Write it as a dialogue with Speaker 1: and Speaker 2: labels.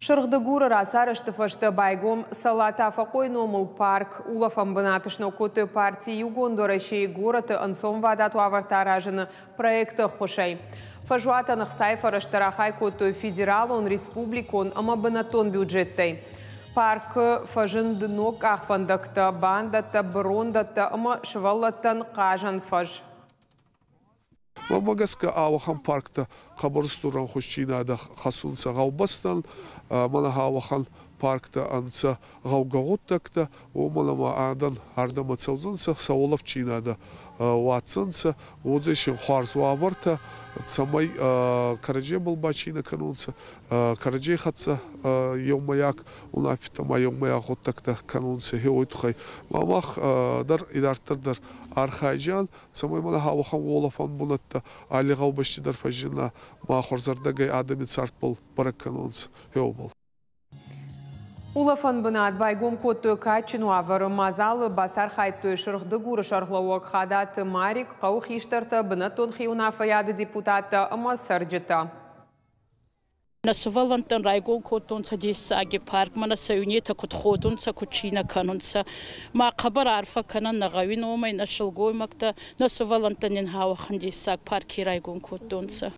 Speaker 1: Шырғдыгуры расарышты фашты байгом салата фақойному парк улафам бынатышны көті партии югондорашей гороты ынсом вадату авартаражыны проекты хошай. Фажуатанық сайфарыштарахай көті федералон республикон ама бынатон бюджеттай. Парк фажындынок ахфандакта бандата брондата ама шываллаттан қажан фаж.
Speaker 2: Мамагаска авахан паркта хабарстуран хушчинада хасунца гаубастан мана авахан паркта анца гаугауттакта о малама адан ардама цаузанца саулав чинада ватсанца одзешин харзуаварта самай караджи был бачина канунца караджи хатса йомаяк унафитама йомаяк оттакта канунца хеойтхай мамах дар идартар архайжан самай мана авахан волафан булатта али гаубашчидар фажина ма хорзардагай адами царт был барак канунца хеобал.
Speaker 1: Улафан бынат байгом көті качыну авары мазалы басар хайпты шырғды гуры шарғлауық хадаты марик қауық ештарты бынатон хиуна фаяды депутаты ама сарджыта.
Speaker 3: Насувалантан райгон котунца дисаги парк мана саюнета кутходунца кучина канунца ма хабар арфа канан нагавин омай нашылгой макта насувалантанин хавахан дисаг парки райгон котунца.